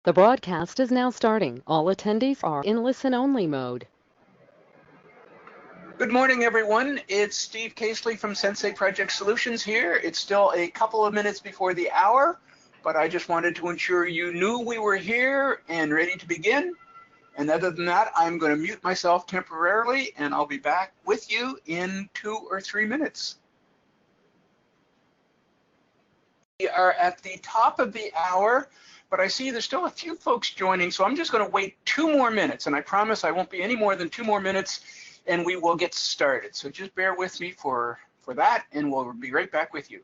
The broadcast is now starting. All attendees are in listen-only mode. Good morning, everyone. It's Steve Caseley from Sensei Project Solutions here. It's still a couple of minutes before the hour, but I just wanted to ensure you knew we were here and ready to begin. And other than that, I'm going to mute myself temporarily, and I'll be back with you in 2 or 3 minutes. We are at the top of the hour, but I see there's still a few folks joining, so I'm just going to wait 2 more minutes, and I promise I won't be any more than 2 more minutes, and we will get started. So just bear with me for that, and we'll be right back with you.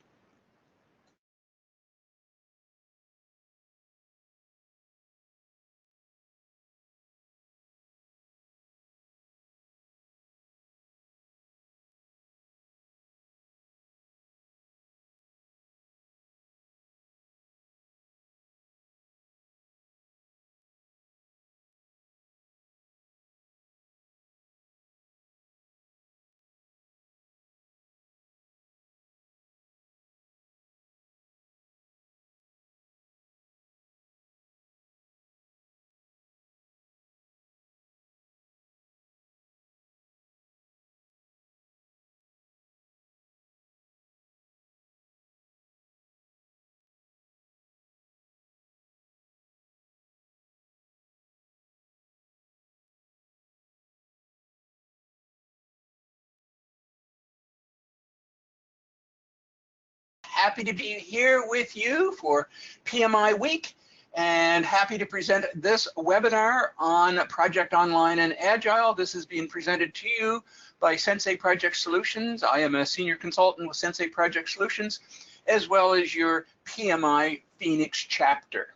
Happy to be here with you for PMI Week, and happy to present this webinar on Project Online and Agile. This is being presented to you by Sensei Project Solutions. I am a senior consultant with Sensei Project Solutions, as well as your PMI Phoenix chapter.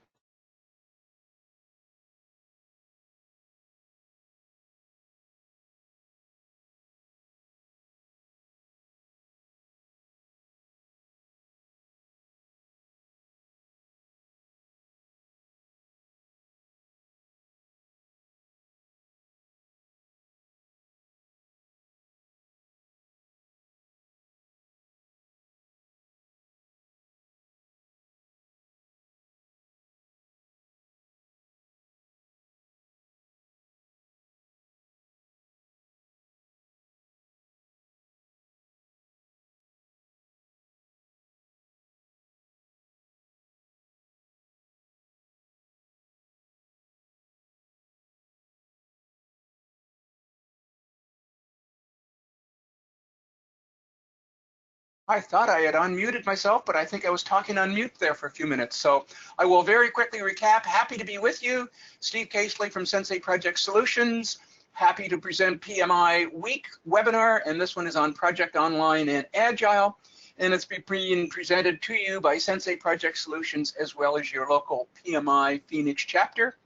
I thought I had unmuted myself, but I think I was talking on mute there for a few minutes. So I will very quickly recap. Happy to be with you. Steve Caseley from Sensei Project Solutions. Happy to present PMI Week webinar, and this one is on Project Online and Agile. And it's being presented to you by Sensei Project Solutions, as well as your local PMI Phoenix chapter.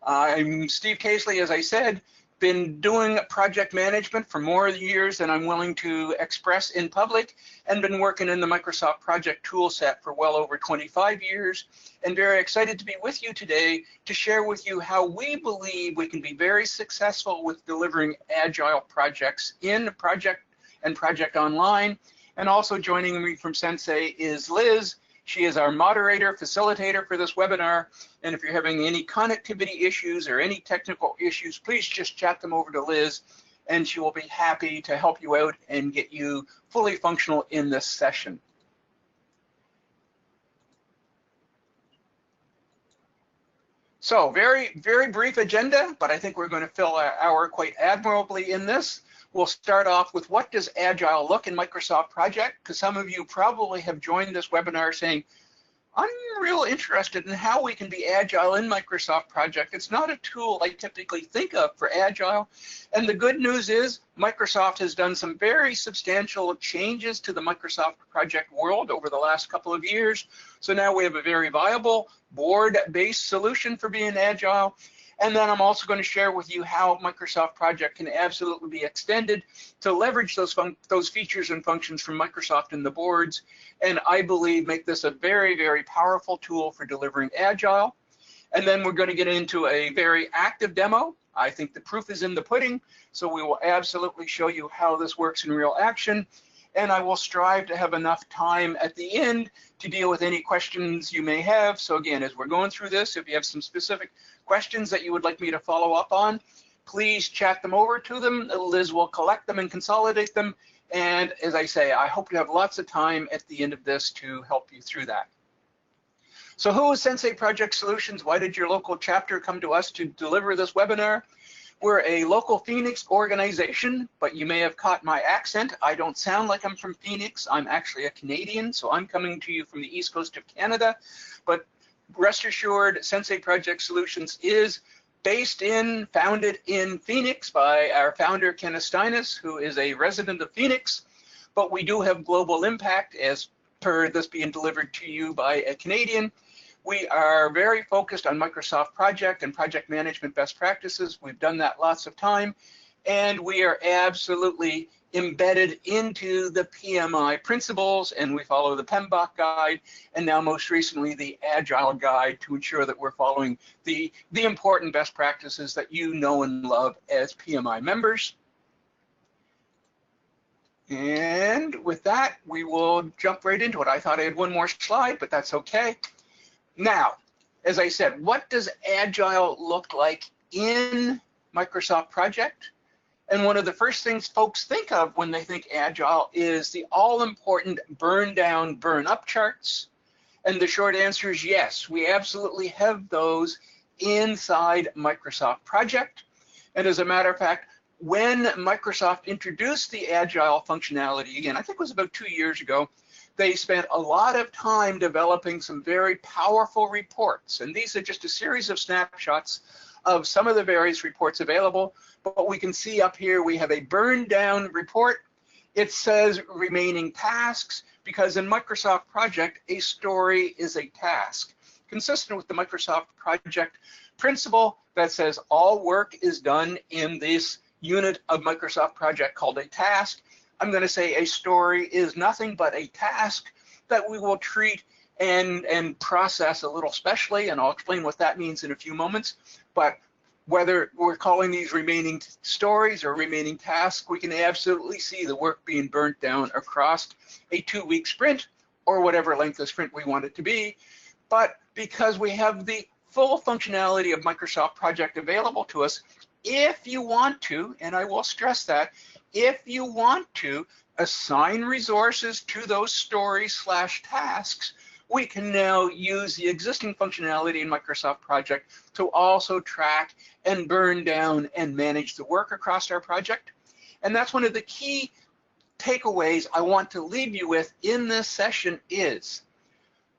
I'm Steve Caseley, as I said. Been doing project management for more years than I'm willing to express in public, and been working in the Microsoft project toolset for well over 25 years, and very excited to be with you today to share with you how we believe we can be very successful with delivering Agile projects in Project and Project Online. And also joining me from Sensei is Liz. She is our moderator, facilitator for this webinar. And if you're having any connectivity issues or any technical issues, please just chat them over to Liz, and she will be happy to help you out and get you fully functional in this session. So very brief agenda, but I think we're going to fill our hour quite admirably in this. We'll start off with what does Agile look in Microsoft Project, because some of you probably have joined this webinar saying, I'm real interested in how we can be Agile in Microsoft Project. It's not a tool I typically think of for Agile. And the good news is Microsoft has done some very substantial changes to the Microsoft Project world over the last couple of years. So now we have a very viable board-based solution for being Agile. And then I'm also going to share with you how Microsoft Project can absolutely be extended to leverage those features and functions from Microsoft in the boards, and I believe make this a very powerful tool for delivering Agile. And then we're going to get into a very active demo. I think the proof is in the pudding, so we will absolutely show you how this works in real action. and I will strive to have enough time at the end to deal with any questions you may have. So again, as we're going through this, if you have some specific questions that you would like me to follow up on, please chat them over to them. Liz will collect them and consolidate them. And as I say, I hope to have lots of time at the end of this to help you through that. So who is Sensei Project Solutions? Why did your local chapter come to us to deliver this webinar? We're a local Phoenix organization, but you may have caught my accent. I don't sound like I'm from Phoenix. I'm actually a Canadian, so I'm coming to you from the East Coast of Canada. But rest assured, Sensei Project Solutions is founded in Phoenix by our founder, Ken Steinis, who is a resident of Phoenix. But we do have global impact, as per this being delivered to you by a Canadian. We are very focused on Microsoft Project and project management best practices. We've done that lots of time, and we are absolutely embedded into the PMI principles, and we follow the PMBOK guide, and now most recently the Agile guide to ensure that we're following the important best practices that you know and love as PMI members. And with that, we will jump right into it. I thought I had one more slide, but that's okay. Now, as I said, what does Agile look like in Microsoft Project? And one of the first things folks think of when they think Agile is the all-important burn down, burn up charts. And the short answer is yes, we absolutely have those inside Microsoft Project. And as a matter of fact, when Microsoft introduced the Agile functionality, again, I think it was about 2 years ago, they spent a lot of time developing some very powerful reports. And these are just a series of snapshots of some of the various reports available. But we can see up here, we have a burn down report. It says remaining tasks, because in Microsoft Project, a story is a task. Consistent with the Microsoft Project principle that says all work is done in this unit of Microsoft Project called a task. I'm going to say a story is nothing but a task that we will treat and process a little specially, and I'll explain what that means in a few moments. But whether we're calling these remaining stories or remaining tasks, we can absolutely see the work being burnt down across a 2-week sprint or whatever length of sprint we want it to be. But because we have the full functionality of Microsoft Project available to us, if you want to, and I will stress that, if you want to assign resources to those stories/tasks, we can now use the existing functionality in Microsoft Project to also track and burn down and manage the work across our project. And that's one of the key takeaways I want to leave you with in this session is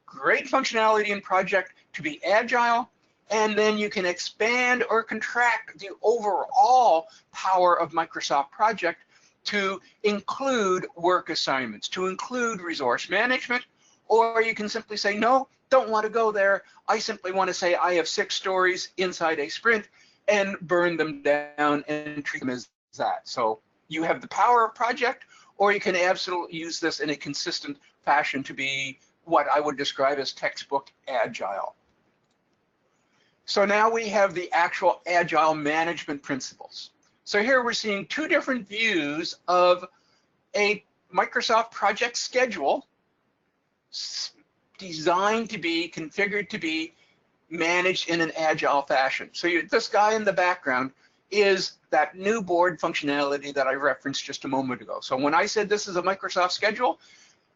great functionality in Project to be agile, and then you can expand or contract the overall power of Microsoft Project to include work assignments, to include resource management, or you can simply say, no, don't want to go there. I simply want to say I have 6 stories inside a sprint and burn them down and treat them as that. So you have the power of Project, or you can absolutely use this in a consistent fashion to be what I would describe as textbook Agile. So now we have the actual Agile management principles. So here we're seeing 2 different views of a Microsoft Project schedule designed to be, configured to be managed in an Agile fashion. So this guy in the background is that new board functionality that I referenced just a moment ago. So when I said this is a Microsoft schedule,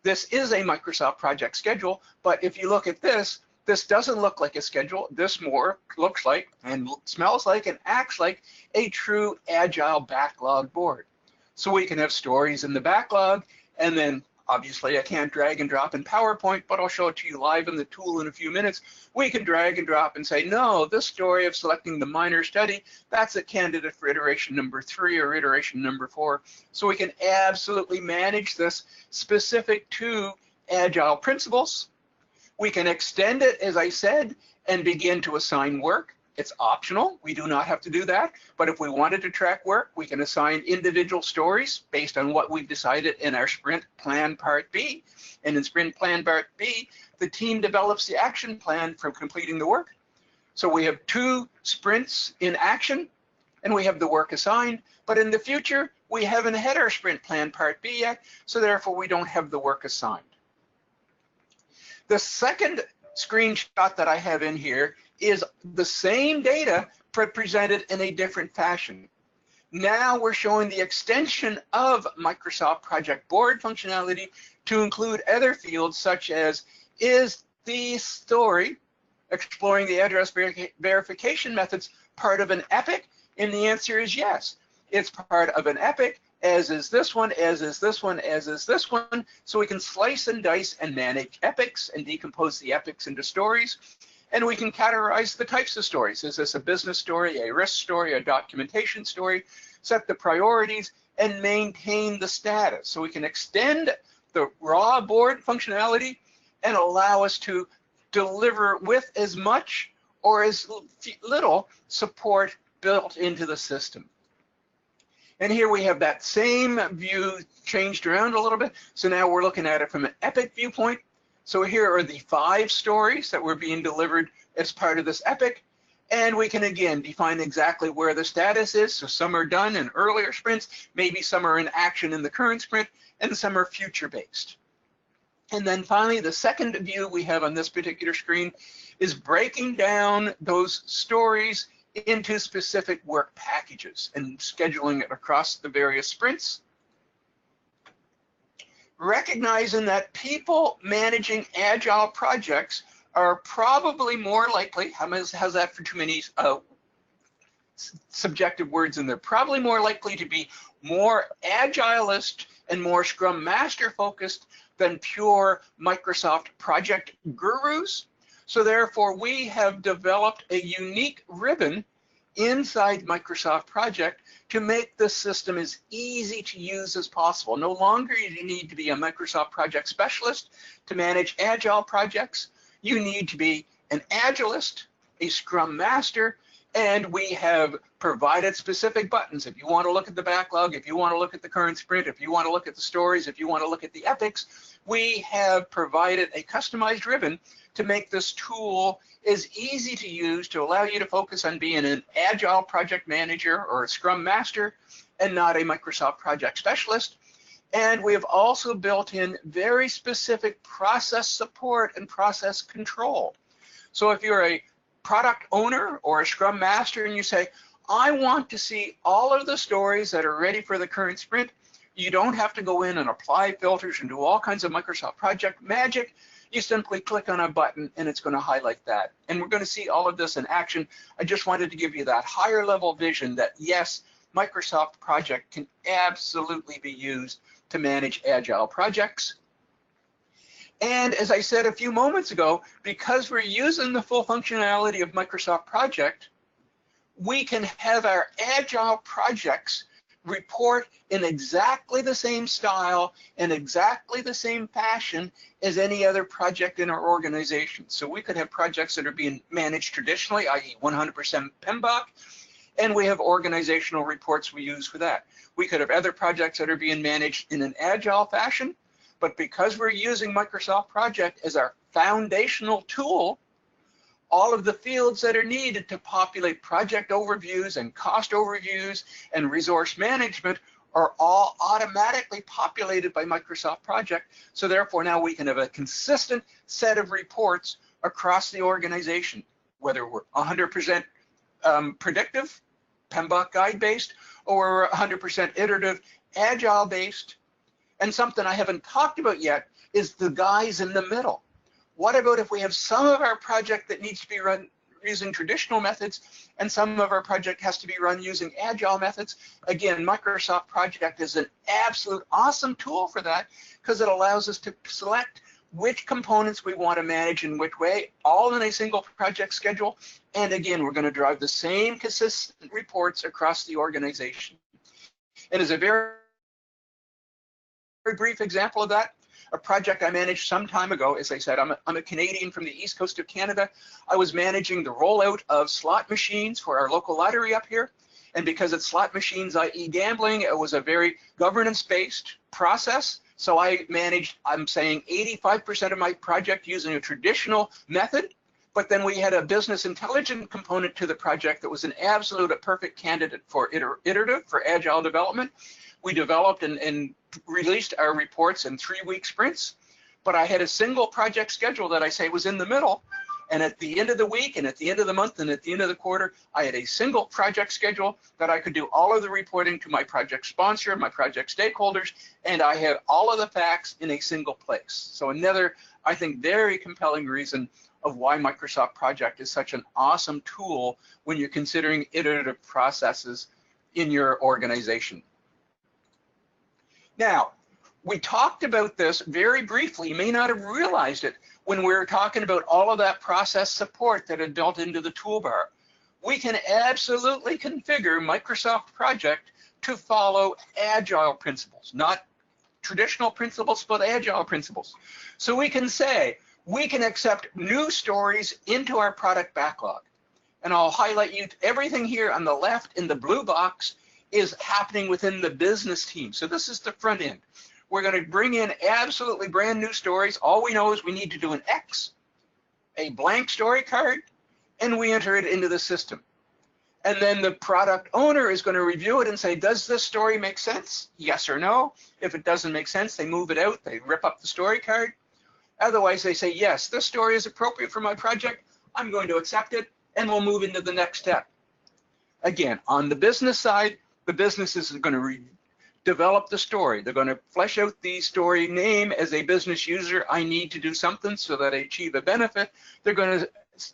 this is a Microsoft Project schedule, but if you look at this doesn't look like a schedule. This more looks like and smells like and acts like a true Agile backlog board. So we can have stories in the backlog, and then obviously I can't drag and drop in PowerPoint, but I'll show it to you live in the tool in a few minutes. We can drag and drop and say, no, this story of selecting the minor study, that's a candidate for iteration number 3 or iteration number 4. So we can absolutely manage this specific to Agile principles. We can extend it, as I said, and begin to assign work. It's optional. We do not have to do that. But if we wanted to track work, we can assign individual stories based on what we've decided in our sprint plan part B. And in sprint plan part B, the team develops the action plan for completing the work. So we have 2 sprints in action, and we have the work assigned. But in the future, We haven't had our sprint plan part B yet, so therefore we don't have the work assigned. The second screenshot that I have in here is the same data presented in a different fashion. Now we're showing the extension of Microsoft Project Board functionality to include other fields such as, is the story exploring the address verification methods part of an epic? And the answer is yes. It's part of an epic, as is this one, as is this one, as is this one. So we can slice and dice and manage epics and decompose the epics into stories. And we can categorize the types of stories. Is this a business story, a risk story, a documentation story? Set the priorities and maintain the status. So we can extend the raw board functionality and allow us to deliver with as much or as little support built into the system. And here we have that same view changed around a little bit. So now we're looking at it from an epic viewpoint. So here are the 5 stories that were being delivered as part of this epic. And we can again define exactly where the status is. So some are done in earlier sprints, maybe some are in action in the current sprint, and some are future based. And then finally, the second view we have on this particular screen is breaking down those stories into specific work packages and scheduling it across the various sprints. Recognizing that people managing agile projects are probably more likely, how's that for too many subjective words in there, probably more likely to be more agilist and more Scrum Master focused than pure Microsoft project gurus. So therefore, we have developed a unique ribbon inside Microsoft Project to make the system as easy to use as possible. No longer do you need to be a Microsoft Project specialist to manage Agile projects. You need to be an Agilist, a Scrum Master, and we have provided specific buttons. If you want to look at the backlog, if you want to look at the current sprint, if you want to look at the stories, if you want to look at the epics, we have provided a customized ribbon to make this tool as easy to use to allow you to focus on being an Agile project manager or a Scrum Master and not a Microsoft project specialist. And we have also built in very specific process support and process control. So if you're a product owner or a Scrum Master and you say, I want to see all of the stories that are ready for the current sprint, you don't have to go in and apply filters and do all kinds of Microsoft project magic. You simply click on a button and it's going to highlight that. And we're going to see all of this in action. I just wanted to give you that higher level vision that yes, Microsoft Project can absolutely be used to manage Agile projects. And as I said a few moments ago, because we're using the full functionality of Microsoft Project, we can have our Agile projects report in exactly the same style and exactly the same fashion as any other project in our organization. So we could have projects that are being managed traditionally, i.e. 100% PMBOK, and we have organizational reports we use for that. We could have other projects that are being managed in an Agile fashion, but because we're using Microsoft Project as our foundational tool, all of the fields that are needed to populate project overviews and cost overviews and resource management are all automatically populated by Microsoft Project. So therefore now we can have a consistent set of reports across the organization, whether we're 100% predictive, PMBOK guide based, or 100% iterative, Agile based. And something I haven't talked about yet is the guys in the middle. What about if we have some of our project that needs to be run using traditional methods and some of our project has to be run using Agile methods? Again, Microsoft Project is an absolute awesome tool for that because it allows us to select which components we want to manage in which way, all in a single project schedule. And again, we're going to drive the same consistent reports across the organization. And as a very brief example of that, a project I managed some time ago, as I said, I'm a Canadian from the east coast of Canada. I was managing the rollout of slot machines for our local lottery up here. And because it's slot machines, i.e. gambling, it was a very governance-based process. So I managed, I'm saying 85% of my project using a traditional method, but then we had a business intelligence component to the project that was an absolute perfect candidate for iterative, for Agile development. We developed and released our reports in 3-week sprints, but I had a single project schedule that I say was in the middle. And at the end of the week and at the end of the month and at the end of the quarter, I had a single project schedule that I could do all of the reporting to my project sponsor, my project stakeholders, and I had all of the facts in a single place. So another, I think, very compelling reason of why Microsoft Project is such an awesome tool when you're considering iterative processes in your organization. Now, we talked about this very briefly. You may not have realized it when we were talking about all of that process support that had built into the toolbar. We can absolutely configure Microsoft Project to follow Agile principles, not traditional principles, but Agile principles. So we can say, we can accept new stories into our product backlog. And I'll highlight you, everything here on the left in the blue box is happening within the business team. So this is the front end. We're going to bring in absolutely brand new stories. All we know is we need to do an X, a blank story card, and we enter it into the system. And then the product owner is going to review it and say, does this story make sense? Yes or no. If it doesn't make sense, they move it out, they rip up the story card. Otherwise, they say, yes, this story is appropriate for my project. I'm going to accept it, and we'll move into the next step. Again, on the business side, the businesses are going to develop the story. They're going to flesh out the story name. As a business user, I need to do something so that I achieve a benefit. They're going to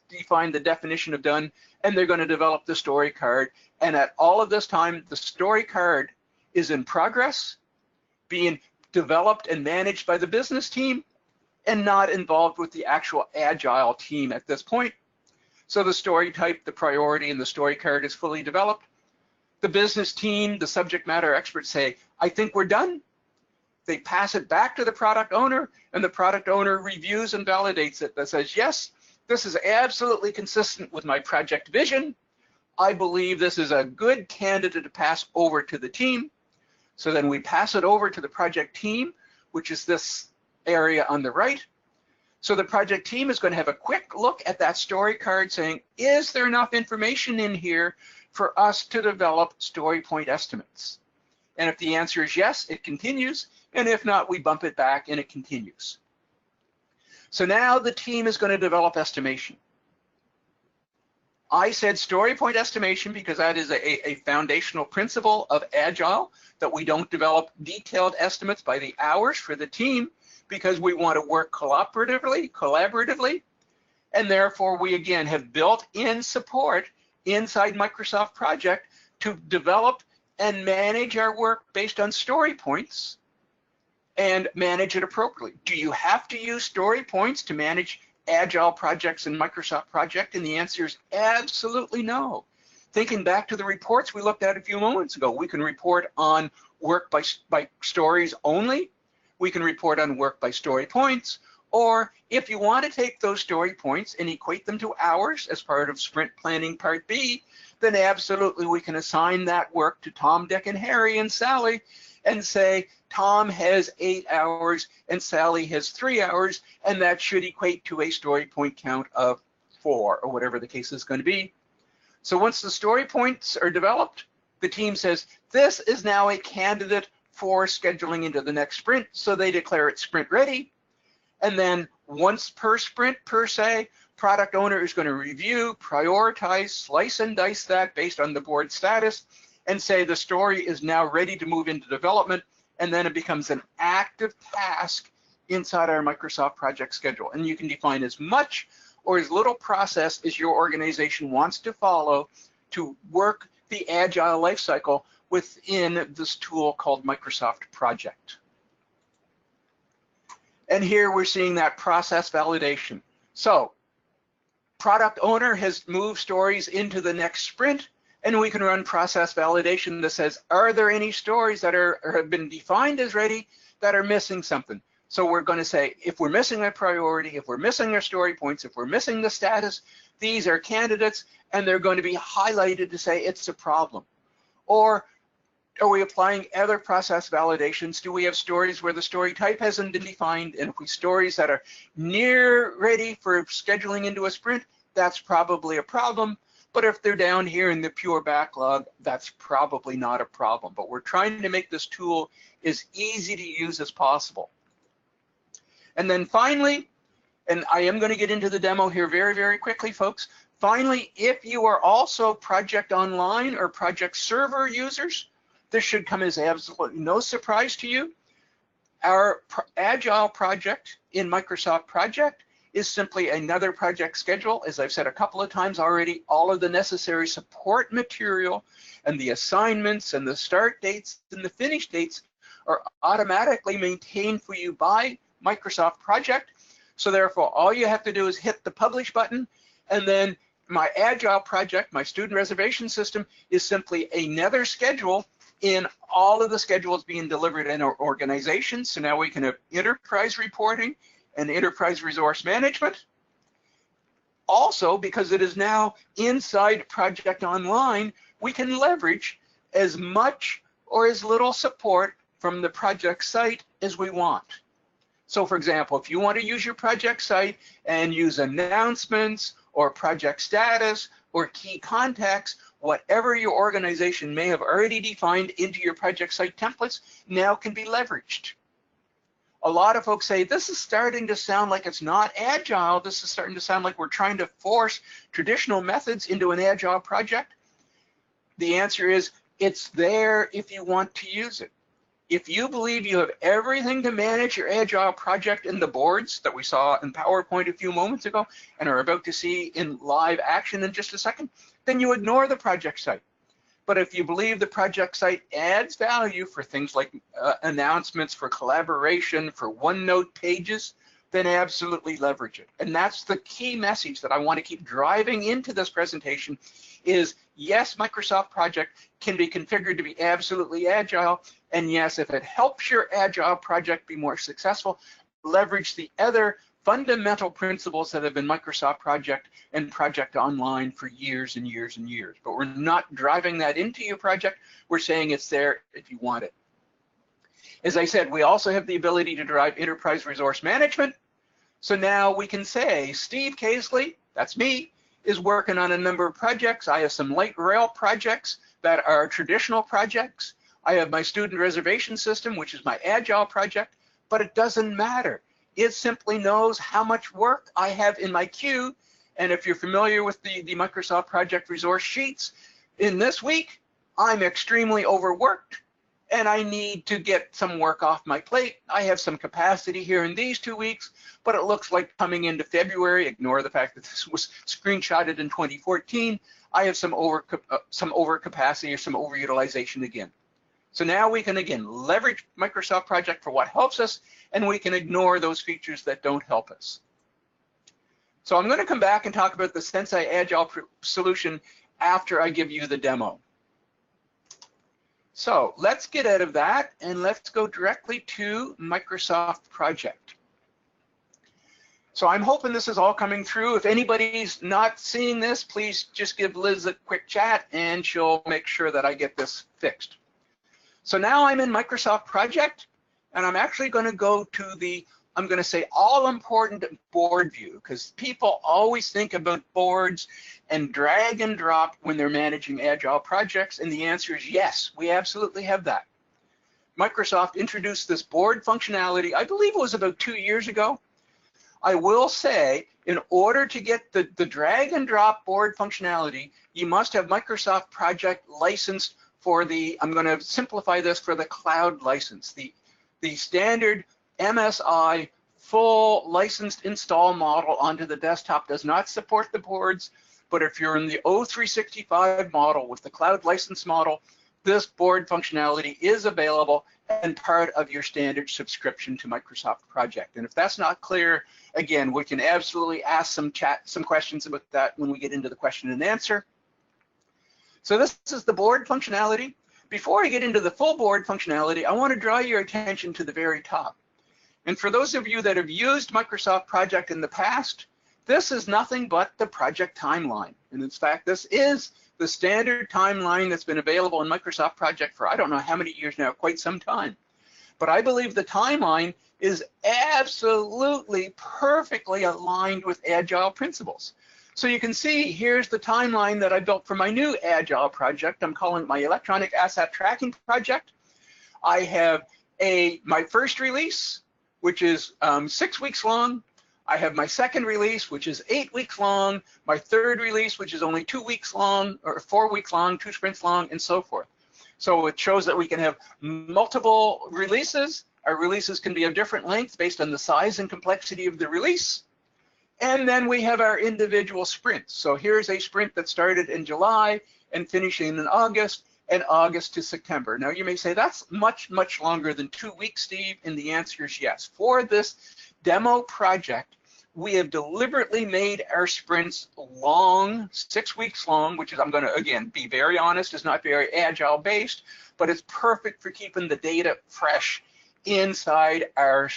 define the definition of done, and they're going to develop the story card. And at all of this time, the story card is in progress, being developed and managed by the business team, and not involved with the actual Agile team at this point. So the story type, the priority, and the story card is fully developed. The business team, the subject matter experts say, I think we're done. They pass it back to the product owner, and the product owner reviews and validates it. That says, yes, this is absolutely consistent with my project vision. I believe this is a good candidate to pass over to the team. So then we pass it over to the project team, which is this area on the right. So the project team is going to have a quick look at that story card saying, is there enough information in here for us to develop story point estimates? And if the answer is yes, it continues. And if not, we bump it back and it continues. So now the team is going to develop estimation. I said story point estimation because that is a foundational principle of Agile, that we don't develop detailed estimates by the hours for the team because we want to work collaboratively, and therefore we again have built-in support inside Microsoft Project to develop and manage our work based on story points and manage it appropriately. Do you have to use story points to manage Agile projects in Microsoft Project? And the answer is absolutely no. Thinking back to the reports we looked at a few moments ago, we can report on work by stories only. We can report on work by story points, or if you want to take those story points and equate them to hours as part of sprint planning part B, then absolutely we can assign that work to Tom, Dick, and Harry and Sally and say, Tom has 8 hours and Sally has 3 hours, and that should equate to a story point count of 4, or whatever the case is going to be. So once the story points are developed, the team says, this is now a candidate for scheduling into the next sprint, so they declare it sprint ready. And then once per sprint per se, product owner is going to review, prioritize, slice and dice that based on the board status, and say the story is now ready to move into development, and then it becomes an active task inside our Microsoft Project schedule. And you can define as much or as little process as your organization wants to follow to work the Agile lifecycle within this tool called Microsoft Project. And here we're seeing that process validation. So product owner has moved stories into the next sprint, and we can run process validation that says, are there any stories that have been defined as ready that are missing something? So we're going to say, if we're missing a priority, if we're missing our story points, if we're missing the status, these are candidates, and they're going to be highlighted to say it's a problem. Or are we applying other process validations? Do we have stories where the story type hasn't been defined? And if we stories that are near ready for scheduling into a sprint, that's probably a problem. But if they're down here in the pure backlog, that's probably not a problem. But we're trying to make this tool as easy to use as possible. And then finally, and I am going to get into the demo here very, very quickly, folks. Finally, if you are also Project Online or Project Server users, this should come as absolutely no surprise to you. Our Agile project in Microsoft Project is simply another project schedule. As I've said a couple of times already, all of the necessary support material and the assignments and the start dates and the finish dates are automatically maintained for you by Microsoft Project. So therefore, all you have to do is hit the publish button, and then my Agile project, my student reservation system, is simply another schedule in all of the schedules being delivered in our organization. So now we can have enterprise reporting and enterprise resource management. Also, because it is now inside Project Online, we can leverage as much or as little support from the project site as we want. So for example, if you want to use your project site and use announcements or project status or key contacts, whatever your organization may have already defined into your project site templates now can be leveraged. A lot of folks say, this is starting to sound like it's not Agile. This is starting to sound like we're trying to force traditional methods into an Agile project. The answer is, it's there if you want to use it. If you believe you have everything to manage your Agile project in the boards that we saw in PowerPoint a few moments ago and are about to see in live action in just a second, then you ignore the project site. But if you believe the project site adds value for things like announcements, for collaboration, for OneNote pages, then absolutely leverage it. And that's the key message that I want to keep driving into this presentation is, yes, Microsoft Project can be configured to be absolutely Agile. And yes, if it helps your Agile project be more successful, leverage the other fundamental principles that have been Microsoft Project and Project Online for years and years and years. But we're not driving that into your project. We're saying it's there if you want it. As I said, we also have the ability to drive enterprise resource management. So now we can say, Steve Caseley, that's me, is working on a number of projects. I have some light rail projects that are traditional projects. I have my student reservation system, which is my Agile project, but it doesn't matter. It simply knows how much work I have in my queue. And if you're familiar with the Microsoft Project resource sheets, in this week, I'm extremely overworked and I need to get some work off my plate. I have some capacity here in these 2 weeks, but it looks like coming into February, ignore the fact that this was screenshotted in 2014, I have some overcapacity or some overutilization again. So now we can, again, leverage Microsoft Project for what helps us, and we can ignore those features that don't help us. So I'm going to come back and talk about the Sensei Agile solution after I give you the demo. So let's get out of that, and let's go directly to Microsoft Project. So I'm hoping this is all coming through. If anybody's not seeing this, please just give Liz a quick chat, and she'll make sure that I get this fixed. So now I'm in Microsoft Project, and I'm actually going to go to the, I'm going to say, all-important board view, because people always think about boards and drag and drop when they're managing Agile projects, and the answer is yes, we absolutely have that. Microsoft introduced this board functionality, I believe it was about 2 years ago. I will say, in order to get the drag and drop board functionality, you must have Microsoft Project licensed for the, I'm going to simplify this, for the cloud license. The standard MSI full licensed install model onto the desktop does not support the boards, but if you're in the O365 model with the cloud license model, this board functionality is available and part of your standard subscription to Microsoft Project. And if that's not clear, again, we can absolutely ask some questions about that when we get into the question and answer. So this is the board functionality. Before I get into the full board functionality, I want to draw your attention to the very top. And for those of you that have used Microsoft Project in the past, this is nothing but the project timeline. And in fact, this is the standard timeline that's been available in Microsoft Project for I don't know how many years now, quite some time. But I believe the timeline is absolutely perfectly aligned with Agile principles. So you can see here's the timeline that I built for my new Agile project. I'm calling it my electronic asset tracking project. I have my first release, which is 6 weeks long. I have my second release, which is 8 weeks long, my third release, which is only 2 weeks long, or 4 weeks long, 2 sprints long, and so forth. So it shows that we can have multiple releases. Our releases can be of different lengths based on the size and complexity of the release. And then we have our individual sprints. So here's a sprint that started in July and finishing in August, and August to September. Now you may say that's much, much longer than 2 weeks, Steve, and the answer is yes. For this demo project, we have deliberately made our sprints long, 6 weeks long, which is, I'm gonna, again, be very honest, is not very Agile based, but it's perfect for keeping the data fresh inside our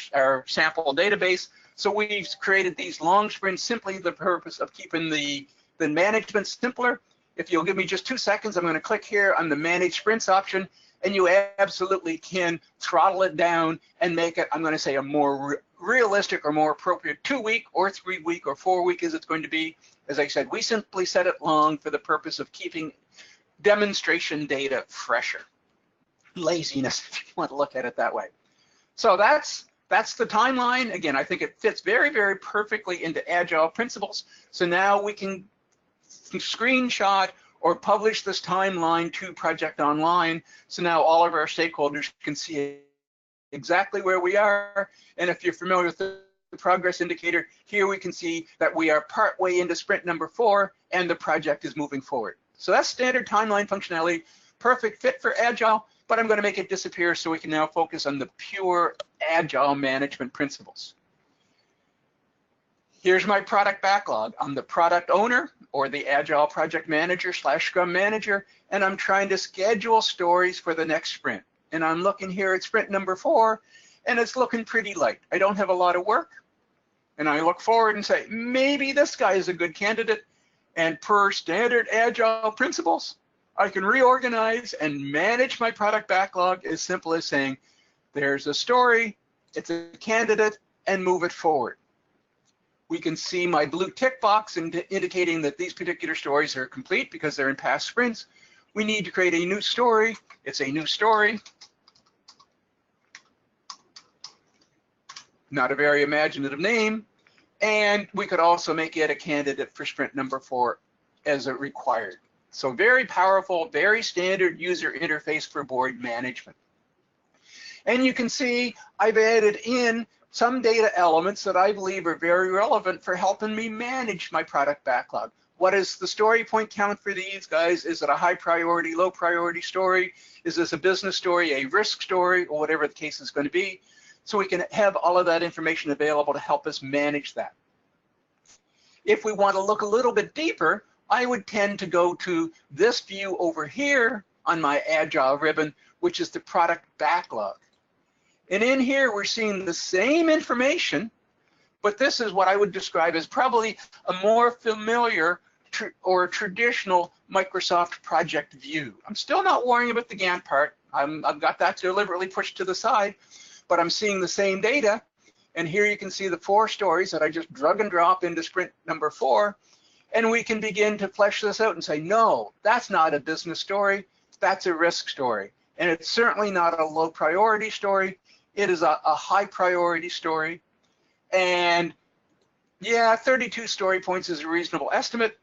sample database. So we've created these long sprints simply the purpose of keeping the management simpler. If you'll give me just 2 seconds, I'm gonna click here on the manage sprints option, and you absolutely can throttle it down and make it, I'm gonna say, a more realistic or more appropriate 2 week or 3 week or 4 week as it's going to be. As I said, we simply set it long for the purpose of keeping demonstration data fresher. Laziness, if you want to look at it that way. So that's the timeline. Again, I think it fits very, very perfectly into Agile principles. So now we can screenshot or publish this timeline to Project Online. So now all of our stakeholders can see exactly where we are. And if you're familiar with the progress indicator, here we can see that we are partway into sprint number 4 and the project is moving forward. So that's standard timeline functionality, perfect fit for Agile, but I'm going to make it disappear so we can now focus on the pure Agile management principles. Here's my product backlog. I'm the product owner or the Agile project manager / Scrum manager, and I'm trying to schedule stories for the next sprint. And I'm looking here at sprint number 4, and it's looking pretty light. I don't have a lot of work, and I look forward and say, maybe this guy is a good candidate, and per standard Agile principles, I can reorganize and manage my product backlog as simple as saying, there's a story, it's a candidate, and move it forward. We can see my blue tick box indicating that these particular stories are complete because they're in past sprints. We need to create a new story. It's a new story. Not a very imaginative name. And we could also make it a candidate for sprint number 4 as it required. So very powerful, very standard user interface for board management. And you can see I've added in some data elements that I believe are very relevant for helping me manage my product backlog. What is the story point count for these guys? Is it a high priority, low priority story? Is this a business story, a risk story, or whatever the case is going to be? So we can have all of that information available to help us manage that. If we want to look a little bit deeper, I would tend to go to this view over here on my Agile ribbon, which is the product backlog. And in here, we're seeing the same information, but this is what I would describe as probably a more familiar or traditional Microsoft project view. I'm still not worrying about the Gantt part. I've got that deliberately pushed to the side, but I'm seeing the same data. And here you can see the 4 stories that I just drag and drop into sprint number 4. And we can begin to flesh this out and say, no, that's not a business story. That's a risk story. And it's certainly not a low priority story. It is a high priority story. And yeah, 32 story points is a reasonable estimate.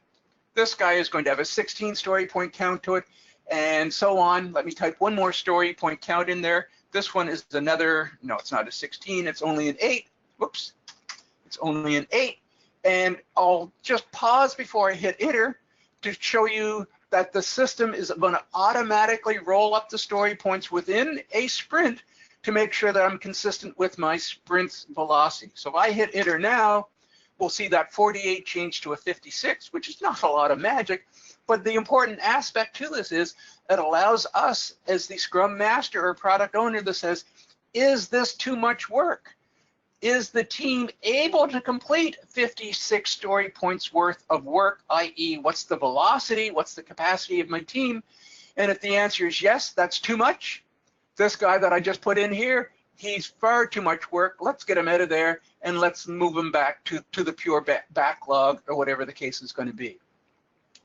This guy is going to have a 16 story point count to it, and so on. Let me type one more story point count in there. This one is another, no, it's not a 16, it's only an 8. Whoops, it's only an 8. And I'll just pause before I hit enter to show you that the system is going to automatically roll up the story points within a sprint to make sure that I'm consistent with my sprint's velocity. So if I hit enter now, we'll see that 48 change to a 56, which is not a lot of magic, but the important aspect to this is it allows us as the Scrum Master or product owner that says, is this too much work? Is the team able to complete 56 story points worth of work, i.e. what's the velocity, what's the capacity of my team? And if the answer is yes, that's too much, this guy that I just put in here He's far too much work. Let's get him out of there and let's move him back to the pure backlog or whatever the case is going to be.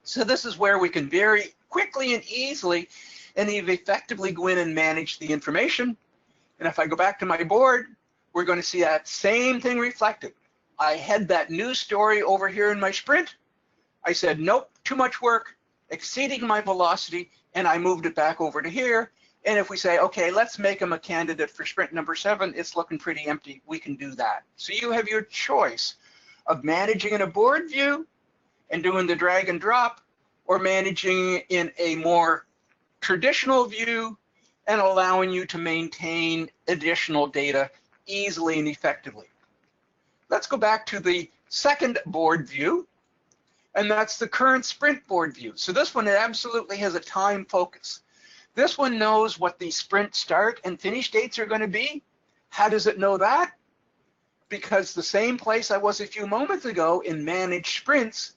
So this is where we can very quickly and easily and effectively go in and manage the information. And if I go back to my board, we're going to see that same thing reflected. I had that news story over here in my sprint. I said, nope, too much work, exceeding my velocity, and I moved it back over to here. And if we say, okay, let's make him a candidate for sprint number 7, it's looking pretty empty, we can do that. So you have your choice of managing in a board view and doing the drag and drop, or managing in a more traditional view and allowing you to maintain additional data easily and effectively. Let's go back to the second board view, and that's the current sprint board view. So this one absolutely has a time focus. This one knows what the sprint start and finish dates are going to be. How does it know that? Because the same place I was a few moments ago in manage sprints,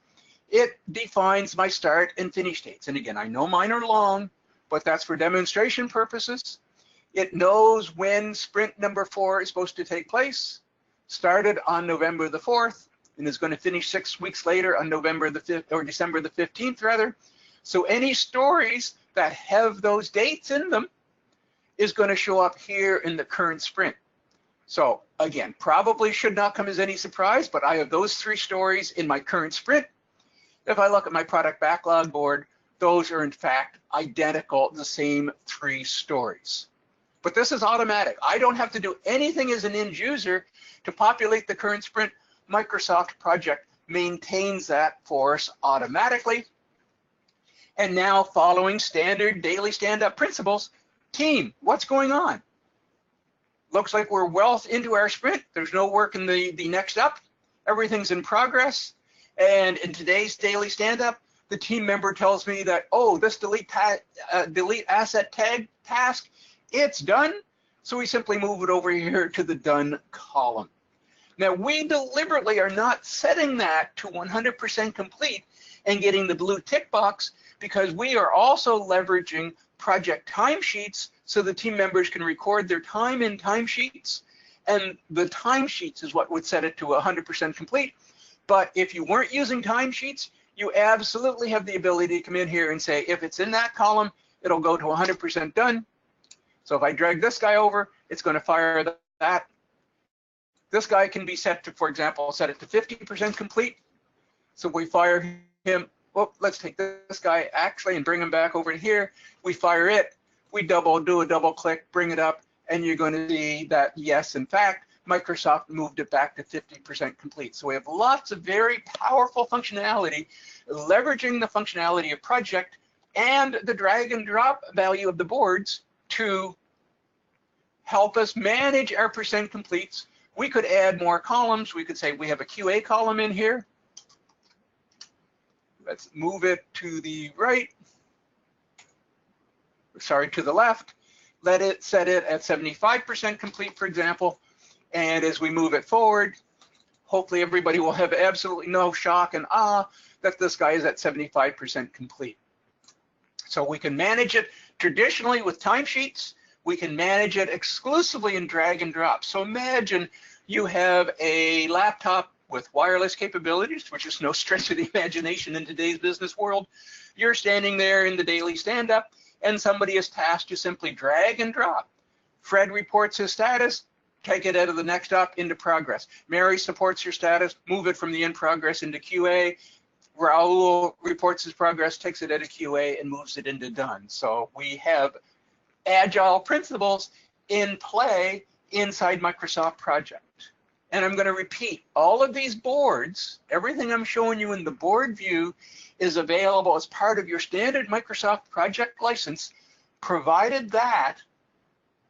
it defines my start and finish dates. And again, I know mine are long, but that's for demonstration purposes. It knows when sprint number 4 is supposed to take place, started on November the 4th, and is going to finish 6 weeks later on November the 5th, or December the 15th rather. So any stories that have those dates in them is going to show up here in the current sprint. So again, probably should not come as any surprise, but I have those 3 stories in my current sprint. If I look at my product backlog board, those are in fact identical, the same 3 stories. But this is automatic. I don't have to do anything as an end user to populate the current sprint. Microsoft Project maintains that for us automatically. And now, following standard daily stand-up principles, team, what's going on? Looks like we're well into our sprint. There's no work in the next up. Everything's in progress. And in today's daily stand-up, the team member tells me that, oh, this delete asset tag task, it's done. So we simply move it over here to the done column. Now, we deliberately are not setting that to 100% complete and getting the blue tick box, because we are also leveraging project timesheets so the team members can record their time in timesheets, and the timesheets is what would set it to 100% complete. But if you weren't using timesheets, you absolutely have the ability to come in here and say, if it's in that column, it'll go to 100% done. So if I drag this guy over, it's going to fire that. This guy can be set to, for example, set it to 50% complete. So we fire him. Well, let's take this guy actually and bring him back over to here. We fire it. We do a double click, bring it up, and you're going to see that, yes, in fact, Microsoft moved it back to 50% complete. So we have lots of very powerful functionality, leveraging the functionality of project and the drag and drop value of the boards to help us manage our percent completes. We could add more columns. We could say we have a QA column in here. Let's move it to the right, sorry, to the left. Let it set it at 75% complete, for example. And as we move it forward, hopefully everybody will have absolutely no shock and awe that this guy is at 75% complete. So we can manage it traditionally with timesheets. We can manage it exclusively in drag and drop. So imagine you have a laptop with wireless capabilities, which is no stretch of the imagination in today's business world. You're standing there in the daily stand-up, and somebody is tasked to simply drag and drop. Fred reports his status, take it out of the next up into progress. Mary supports your status, move it from the in progress into QA. Raul reports his progress, takes it out of QA, and moves it into done. So we have Agile principles in play inside Microsoft Project. And I'm going to repeat, all of these boards, everything I'm showing you in the board view is available as part of your standard Microsoft Project license, provided that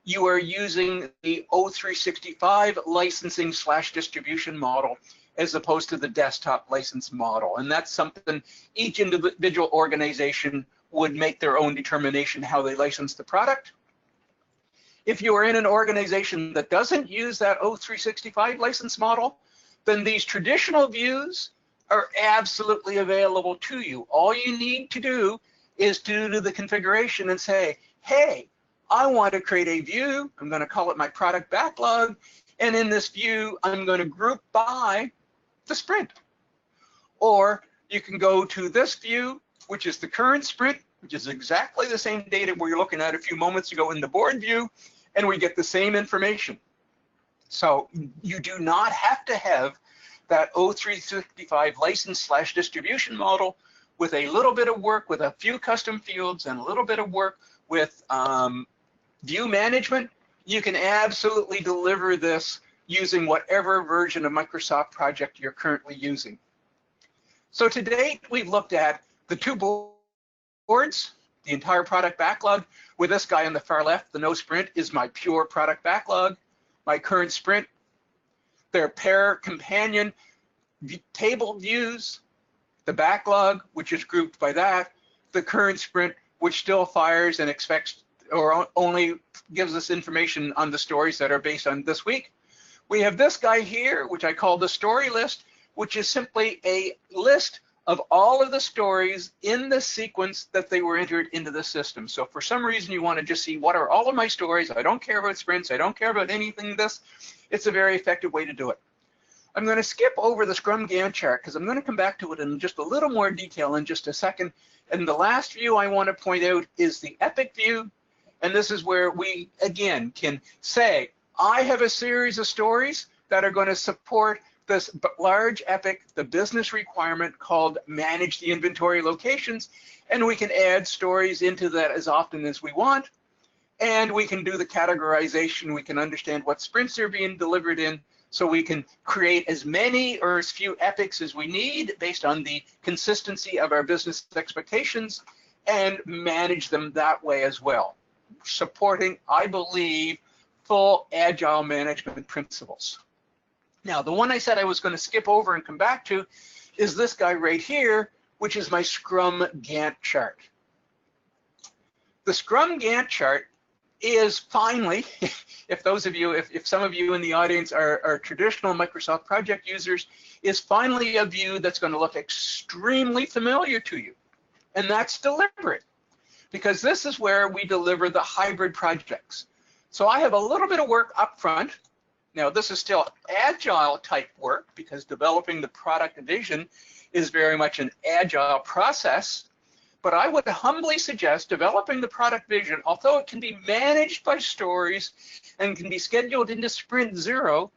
you are using the O365 licensing / distribution model as opposed to the desktop license model. And that's something each individual organization would make their own determination how they license the product. If you are in an organization that doesn't use that O365 license model, then these traditional views are absolutely available to you. All you need to do is to do the configuration and say, hey, I want to create a view. I'm going to call it my product backlog. And in this view, I'm going to group by the sprint. Or you can go to this view, which is the current sprint, which is exactly the same data we were looking at a few moments ago in the board view, and we get the same information. So you do not have to have that O365 license/distribution model with a little bit of work with a few custom fields and a little bit of work with view management. You can absolutely deliver this using whatever version of Microsoft project you're currently using. So to date, we've looked at the two boards, the entire product backlog. With this guy on the far left, the no sprint is my pure product backlog, my current sprint, their pair companion table views, the backlog, which is grouped by that, the current sprint, which still fires and expects or only gives us information on the stories that are based on this week. We have this guy here, which I call the story list, which is simply a list of all of the stories in the sequence that they were entered into the system. So if for some reason you want to just see what are all of my stories, I don't care about sprints, I don't care about anything this, it's a very effective way to do it. I'm going to skip over the Scrum Gantt chart because I'm going to come back to it in just a little more detail in just a second. And the last view I want to point out is the epic view. And this is where we, again, can say, I have a series of stories that are going to support this large epic, the business requirement called manage the inventory locations. And we can add stories into that as often as we want. And we can do the categorization. We can understand what sprints are being delivered in. So we can create as many or as few epics as we need based on the consistency of our business expectations and manage them that way as well, supporting, I believe, full agile management principles. Now, the one I said I was going to skip over and come back to is this guy right here, which is my Scrum Gantt chart. The Scrum Gantt chart is finally, if some of you in the audience are traditional Microsoft project users, is finally a view that's going to look extremely familiar to you. And that's deliberate, because this is where we deliver the hybrid projects. So I have a little bit of work up front. Now, this is still agile type work because developing the product vision is very much an agile process. But I would humbly suggest developing the product vision, although it can be managed by stories and can be scheduled into sprint 0,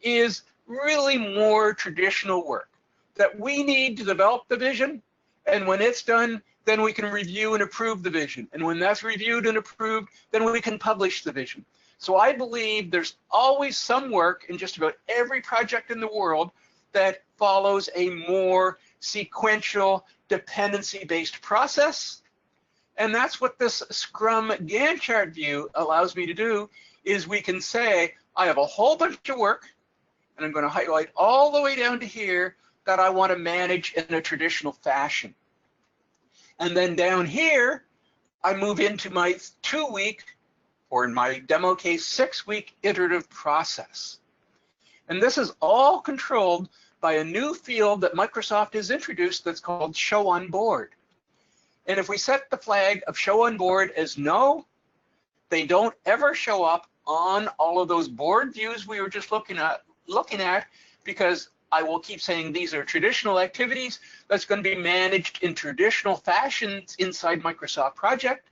is really more traditional work that we need to develop the vision. And when it's done, then we can review and approve the vision. And when that's reviewed and approved, then we can publish the vision. So I believe there's always some work in just about every project in the world that follows a more sequential, dependency-based process. And that's what this Scrum Gantt chart view allows me to do, is we can say, I have a whole bunch of work, and I'm going to highlight all the way down to here that I want to manage in a traditional fashion. And then down here, I move into my 2-week, or in my demo case, 6-week iterative process. And this is all controlled by a new field that Microsoft has introduced that's called Show on Board. And if we set the flag of Show on Board as no, they don't ever show up on all of those board views we were just looking at, because I will keep saying these are traditional activities that's going to be managed in traditional fashions inside Microsoft Project.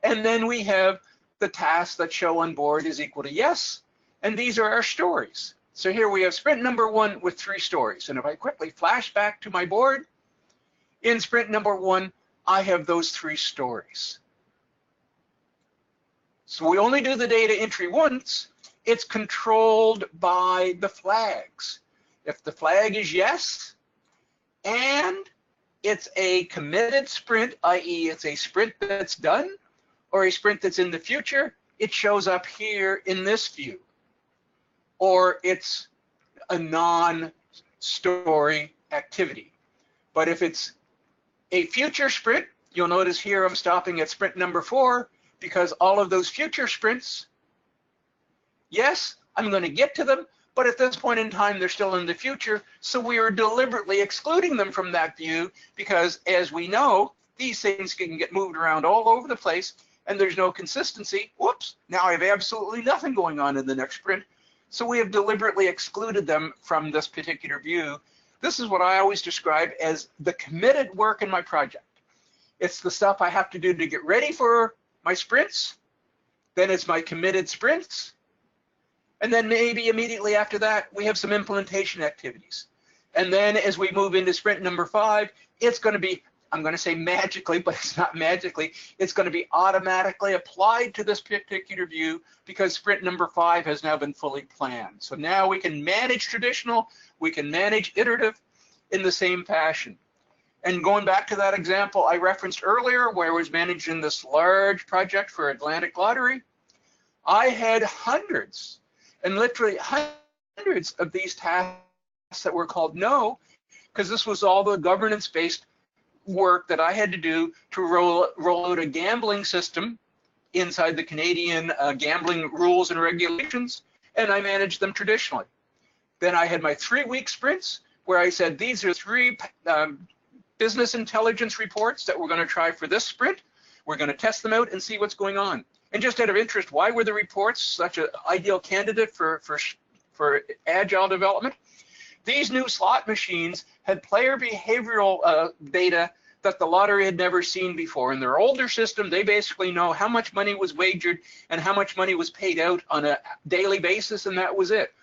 And then we have the tasks that Show on Board is equal to yes, and these are our stories. So here we have sprint number 1 with 3 stories. And if I quickly flash back to my board, in sprint number 1, I have those 3 stories. So we only do the data entry once. It's controlled by the flags. If the flag is yes, and it's a committed sprint, i.e. it's a sprint that's done, or a sprint that's in the future, it shows up here in this view. Or it's a non-story activity. But if it's a future sprint, you'll notice here I'm stopping at sprint number 4, because all of those future sprints, yes, I'm going to get to them, but at this point in time, they're still in the future, so we are deliberately excluding them from that view, because as we know, these things can get moved around all over the place, and there's no consistency, whoops, now I have absolutely nothing going on in the next sprint. So we have deliberately excluded them from this particular view. This is what I always describe as the committed work in my project. It's the stuff I have to do to get ready for my sprints. Then it's my committed sprints. And then maybe immediately after that, we have some implementation activities. And then as we move into sprint number 5, it's going to be, I'm going to say magically, but it's not magically, it's going to be automatically applied to this particular view because sprint number 5 has now been fully planned. So now we can manage traditional, we can manage iterative in the same fashion. And going back to that example I referenced earlier where I was managing this large project for Atlantic Lottery, I had hundreds and literally hundreds of these tasks that were called no, because this was all the governance-based work that I had to do to roll out a gambling system inside the Canadian gambling rules and regulations, and I managed them traditionally. Then I had my 3-week sprints where I said, these are 3 business intelligence reports that we're going to try for this sprint. We're going to test them out and see what's going on. And just out of interest, why were the reports such an ideal candidate for Agile development? These new slot machines had player behavioral data that the lottery had never seen before. In their older system, they basically know how much money was wagered and how much money was paid out on a daily basis, and that was it.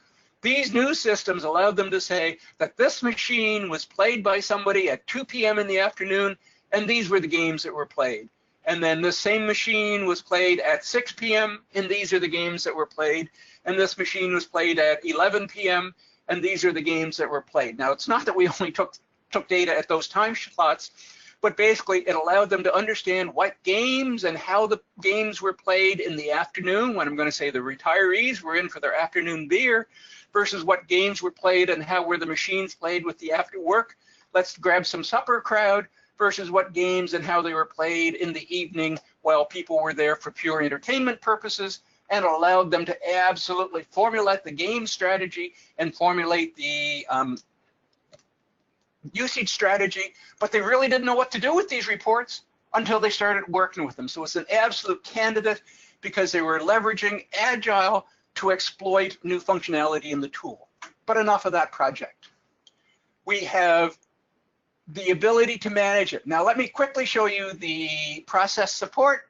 These new systems allowed them to say that this machine was played by somebody at 2 p.m. in the afternoon, and these were the games that were played. And then this same machine was played at 6 p.m., and these are the games that were played. And this machine was played at 11 p.m., and these are the games that were played. Now, it's not that we only took data at those time slots, but basically it allowed them to understand what games and how the games were played in the afternoon, when I'm going to say the retirees were in for their afternoon beer, versus what games were played and how were the machines played with the after work, let's grab some supper crowd, versus what games and how they were played in the evening while people were there for pure entertainment purposes, and allowed them to absolutely formulate the game strategy and formulate the usage strategy, but they really didn't know what to do with these reports until they started working with them. So it's an absolute candidate because they were leveraging Agile to exploit new functionality in the tool. But enough of that project. We have the ability to manage it. Now let me quickly show you the process support,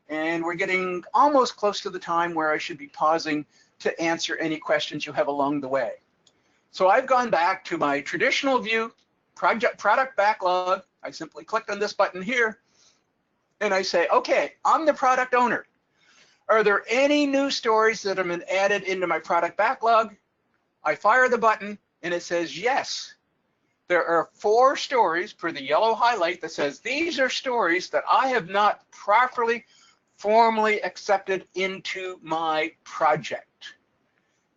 and we're getting almost close to the time where I should be pausing to answer any questions you have along the way. So I've gone back to my traditional view, product backlog. I simply clicked on this button here, and I say, okay, I'm the product owner. Are there any new stories that have been added into my product backlog? I fire the button, and it says yes. There are 4 stories per the yellow highlight that says these are stories that I have not properly formally accepted into my project.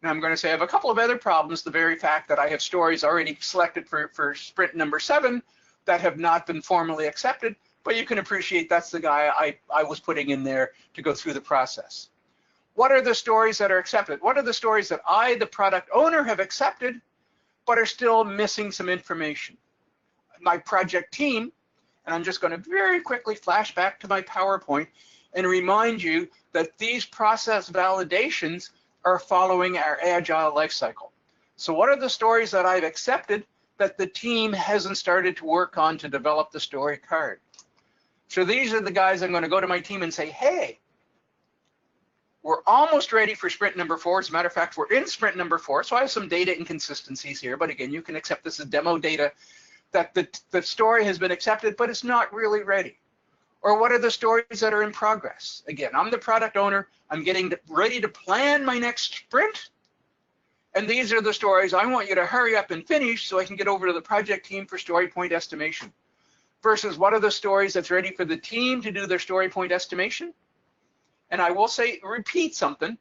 Now I'm going to say I have a couple of other problems. The very fact that I have stories already selected for sprint number 7 that have not been formally accepted, but you can appreciate that's the guy I was putting in there to go through the process. What are the stories that are accepted? What are the stories that I, the product owner, have accepted, but are still missing some information? My project team, and I'm just going to very quickly flash back to my PowerPoint and remind you that these process validations are following our Agile lifecycle. So what are the stories that I've accepted that the team hasn't started to work on to develop the story card? So these are the guys I'm going to go to my team and say, hey, we're almost ready for sprint number 4. As a matter of fact, we're in sprint number 4. So I have some data inconsistencies here, but again, you can accept this as demo data that the story has been accepted, but it's not really ready. Or what are the stories that are in progress? Again, I'm the product owner. I'm getting ready to plan my next sprint. And these are the stories I want you to hurry up and finish so I can get over to the project team for story point estimation. Versus what are the stories that's ready for the team to do their story point estimation? And I will say, repeat something.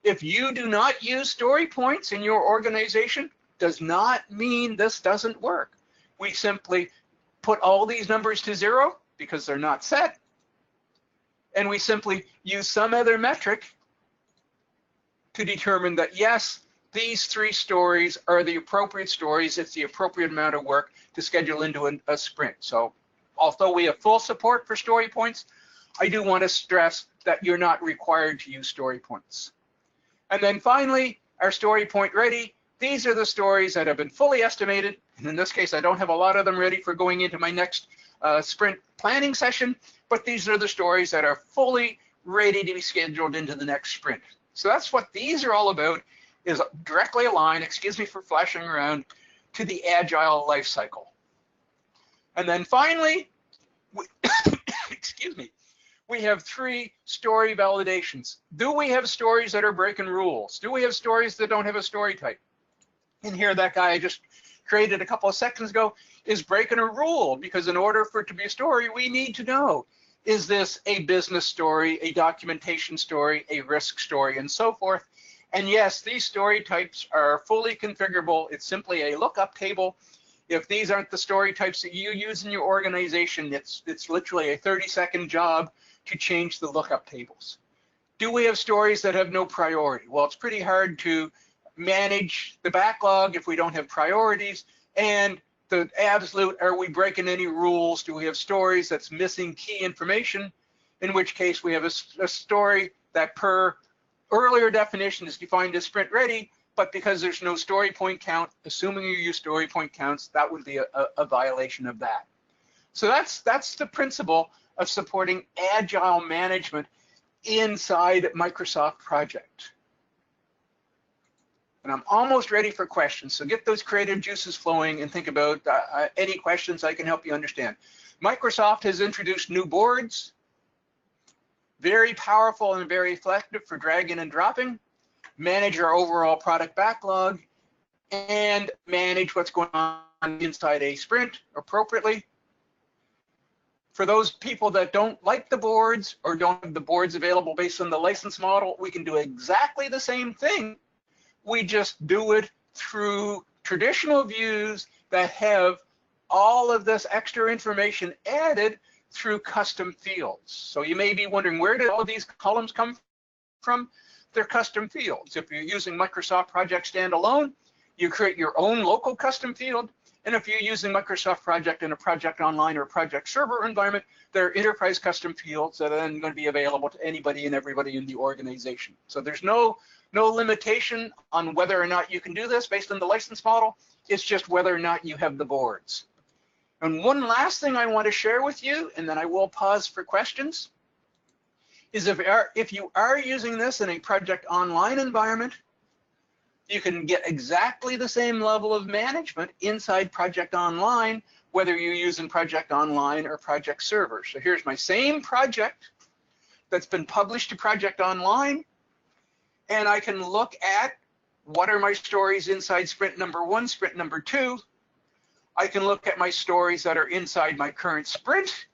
If you do not use story points in your organization, does not mean this doesn't work. We simply put all these numbers to 0 because they're not set, and we simply use some other metric to determine that, yes, these 3 stories are the appropriate stories. It's the appropriate amount of work to schedule into a sprint. So although we have full support for story points, I do want to stress that you're not required to use story points. And then finally, our story point ready. These are the stories that have been fully estimated. And in this case, I don't have a lot of them ready for going into my next sprint planning session, but these are the stories that are fully ready to be scheduled into the next sprint. So that's what these are all about, is directly aligned, excuse me for flashing around, to the Agile life cycle. And then finally, excuse me, we have 3 story validations. Do we have stories that are breaking rules? Do we have stories that don't have a story type? And here, that guy I just created a couple of seconds ago is breaking a rule, because in order for it to be a story, we need to know, is this a business story, a documentation story, a risk story, and so forth. And yes, these story types are fully configurable. It's simply a lookup table. If these aren't the story types that you use in your organization, it's literally a 30-second job to change the lookup tables. Do we have stories that have no priority? Well, it's pretty hard to manage the backlog if we don't have priorities. And the absolute, are we breaking any rules? Do we have stories that's missing key information? In which case we have a story that, per earlier definition, is defined as sprint ready, but because there's no story point count, assuming you use story point counts, that would be a violation of that. So that's the principle of supporting Agile management inside Microsoft Project. And I'm almost ready for questions, so get those creative juices flowing and think about any questions I can help you understand. Microsoft has introduced new boards, very powerful and very effective for dragging and dropping, manage our overall product backlog, and manage what's going on inside a sprint appropriately. For those people that don't like the boards or don't have the boards available based on the license model, we can do exactly the same thing. We just do it through traditional views that have all of this extra information added through custom fields. So you may be wondering, where did all of these columns come from? They're custom fields. If you're using Microsoft Project standalone, you create your own local custom field. And if you're using Microsoft Project in a Project Online or Project Server environment, they're enterprise custom fields that are then going to be available to anybody and everybody in the organization. So there's no limitation on whether or not you can do this based on the license model. It's just whether or not you have the boards. And one last thing I want to share with you, and then I will pause for questions, is if you are using this in a Project Online environment, you can get exactly the same level of management inside Project Online, whether you're using Project Online or Project Server. So here's my same project that's been published to Project Online, and I can look at what are my stories inside sprint number 1, sprint number 2. I can look at my stories that are inside my current sprint.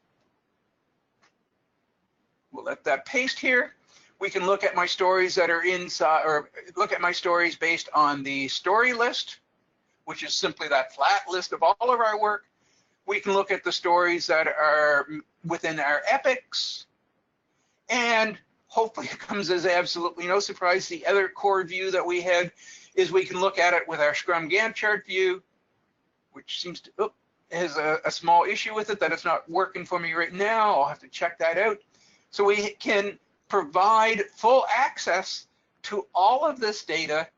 We'll let that paste here. We can look at my stories that are inside, or look at my stories based on the story list, which is simply that flat list of all of our work. We can look at the stories that are within our epics. And hopefully it comes as absolutely no surprise, the other core view that we had is we can look at it with our Scrum Gantt chart view, which seems to, has a small issue with it that it's not working for me right now. I'll have to check that out. So we can provide full access to all of this data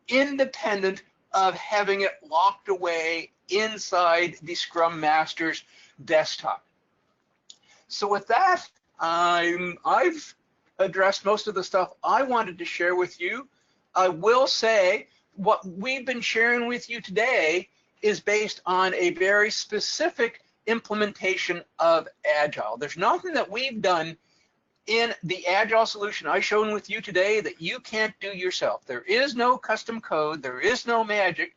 independent of having it locked away inside the Scrum Master's desktop. So with that, I've addressed most of the stuff I wanted to share with you. I will say what we've been sharing with you today is based on a very specific implementation of Agile. There's nothing that we've done in the Agile solution I've shown with you today that you can't do yourself. There is no custom code, there is no magic.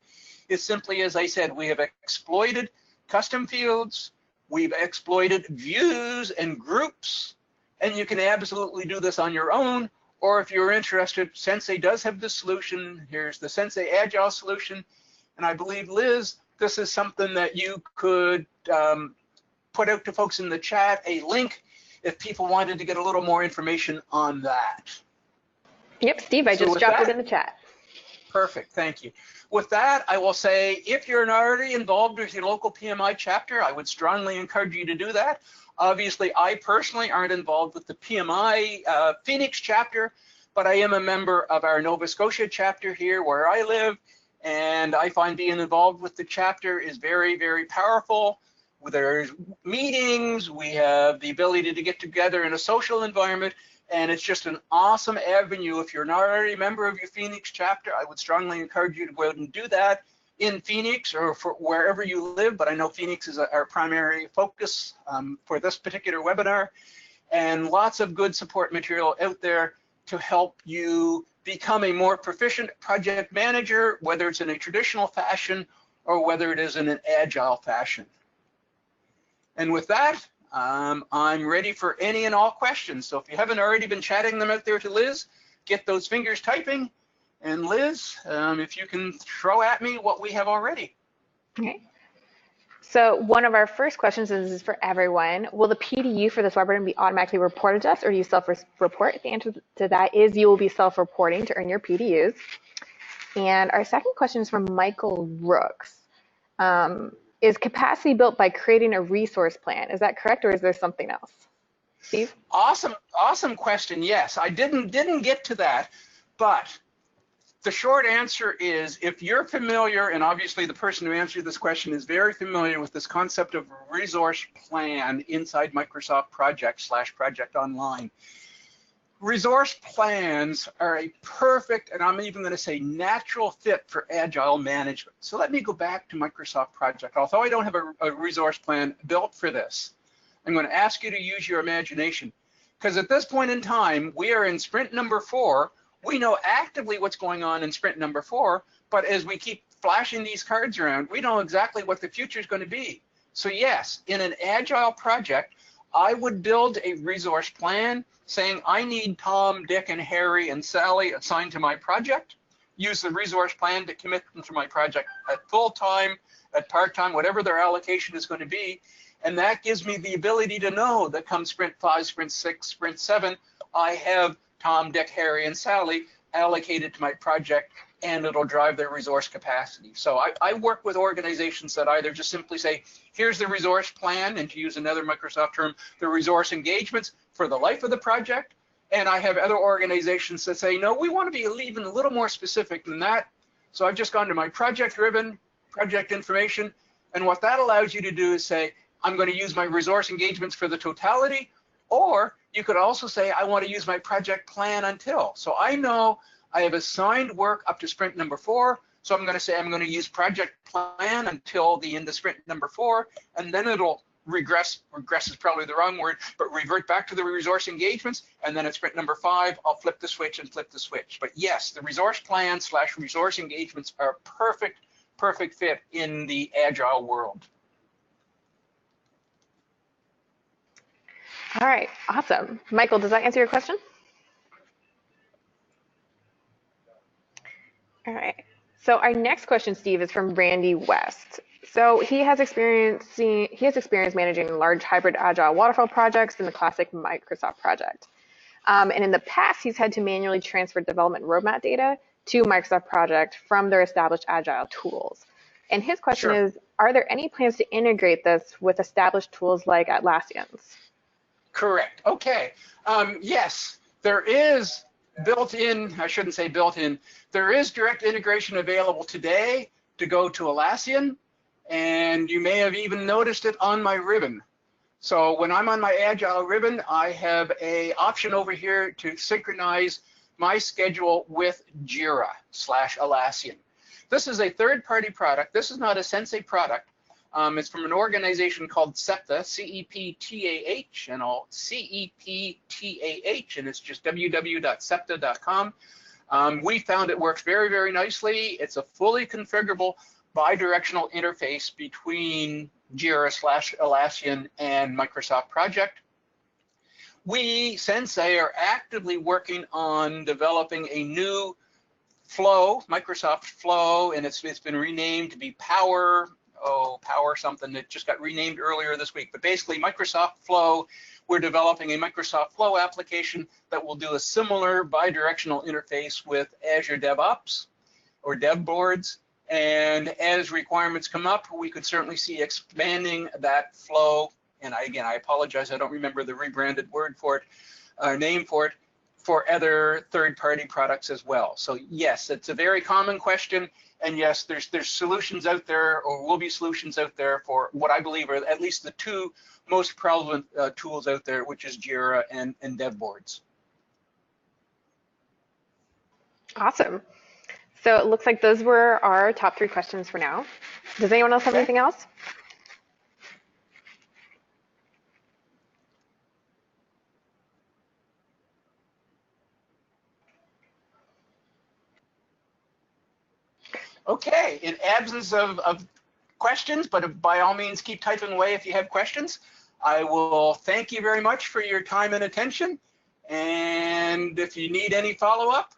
It's simply, as I said, we have exploited custom fields, we've exploited views and groups, and you can absolutely do this on your own, or if you're interested, Sensei does have the solution. Here's the Sensei Agile solution, and I believe, Liz, this is something that you could put out to folks in the chat, a link, if people wanted to get a little more information on that. Yep, Steve, I just dropped it in the chat. Perfect, thank you. With that, I will say, if you're already involved with your local PMI chapter, I would strongly encourage you to do that. Obviously, I personally aren't involved with the PMI Phoenix chapter, but I am a member of our Nova Scotia chapter here where I live, and I find being involved with the chapter is very, very powerful. There's meetings, we have the ability to get together in a social environment, and it's just an awesome avenue. If you're not already a member of your Phoenix chapter, I would strongly encourage you to go out and do that in Phoenix or for wherever you live, but I know Phoenix is our primary focus for this particular webinar, and lots of good support material out there to help you become a more proficient project manager, whether it's in a traditional fashion or whether it is in an agile fashion. And with that, I'm ready for any and all questions. So if you haven't already been chatting them out there to Liz, get those fingers typing. And Liz, if you can throw at me what we have already. Okay. So one of our first questions is for everyone. Will the PDU for this webinar be automatically reported to us, or do you self-report? The answer to that is you will be self-reporting to earn your PDUs. And our second question is from Michael Rooks. Is capacity built by creating a resource plan? Is that correct, or is there something else? Steve? Awesome question. Yes, I didn't get to that, but the short answer is, if you're familiar, and obviously the person who answered this question is very familiar with this concept of resource plan inside Microsoft Project / Project Online. Resource plans are a perfect, and I'm even going to say natural fit for Agile management. So let me go back to Microsoft Project. Although I don't have a resource plan built for this, I'm going to ask you to use your imagination, because at this point in time, we are in sprint number 4. We know actively what's going on in sprint number 4, but as we keep flashing these cards around, we know exactly what the future is going to be. So yes, in an Agile project, I would build a resource plan saying I need Tom, Dick, and Harry, and Sally assigned to my project. Use the resource plan to commit them to my project at full time, at part-time, whatever their allocation is going to be. And that gives me the ability to know that come sprint 5, sprint 6, sprint 7, I have Tom, Dick, Harry, and Sally allocated to my project, and it'll drive their resource capacity. So I work with organizations that either just simply say, here's the resource plan, and to use another Microsoft term, the resource engagements for the life of the project. And I have other organizations that say, no, we want to be even a little more specific than that. So I've just gone to my project-driven project information. And what that allows you to do is say, I'm going to use my resource engagements for the totality, or you could also say, I want to use my project plan until. So I know I have assigned work up to sprint number 4. So I'm going to say I'm going to use project plan until the end of sprint number 4, and then it'll regress is probably the wrong word, but revert back to the resource engagements. And then at sprint number 5, I'll flip the switch and flip the switch. But yes, the resource plan / resource engagements are a perfect fit in the Agile world. All right, awesome. Michael, does that answer your question? All right. So our next question, Steve, is from Randy West. So he has experience managing large hybrid agile waterfall projects in the classic Microsoft project. And in the past, he's had to manually transfer development roadmap data to Microsoft Project from their established agile tools. And his question is, are there any plans to integrate this with established tools like Atlassian's? Correct. Okay. Yes, there is built-in, I shouldn't say built-in, there is direct integration available today to go to Atlassian, and you may have even noticed it on my ribbon. So when I'm on my Agile ribbon, I have an option over here to synchronize my schedule with Jira / Atlassian. This is a third-party product. This is not a Sensei product. It's from an organization called CEPTAH, C-E-P-T-A-H, and C-E-P-T-A-H, and it's just www.ceptah.com. We found it works very, very nicely. It's a fully configurable bi-directional interface between Jira / Atlassian and Microsoft Project. We, Sensei, are actively working on developing a new flow, Microsoft Flow, and it's been renamed to be Power something that just got renamed earlier this week. But basically, Microsoft Flow, we're developing a Microsoft Flow application that will do a similar bi-directional interface with Azure DevOps or dev boards. And as requirements come up, we could certainly see expanding that flow and again, I apologize, I don't remember the rebranded word for it, name for it, for other third-party products as well. So yes, it's a very common question, and yes, there's solutions out there, or will be solutions out there for what I believe are at least the two most prevalent tools out there, which is Jira and dev boards. Awesome. So it looks like those were our top 3 questions for now. Does anyone else have anything else? Okay, in absence of questions, but by all means keep typing away if you have questions. I will thank you very much for your time and attention. And if you need any follow-up,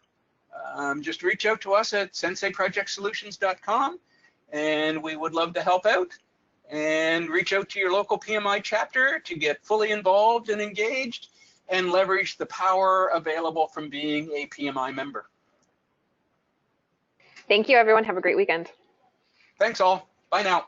just reach out to us at senseiprojectsolutions.com, and we would love to help out. And reach out to your local PMI chapter to get fully involved and engaged and leverage the power available from being a PMI member. Thank you, everyone. Have a great weekend. Thanks all. Bye now.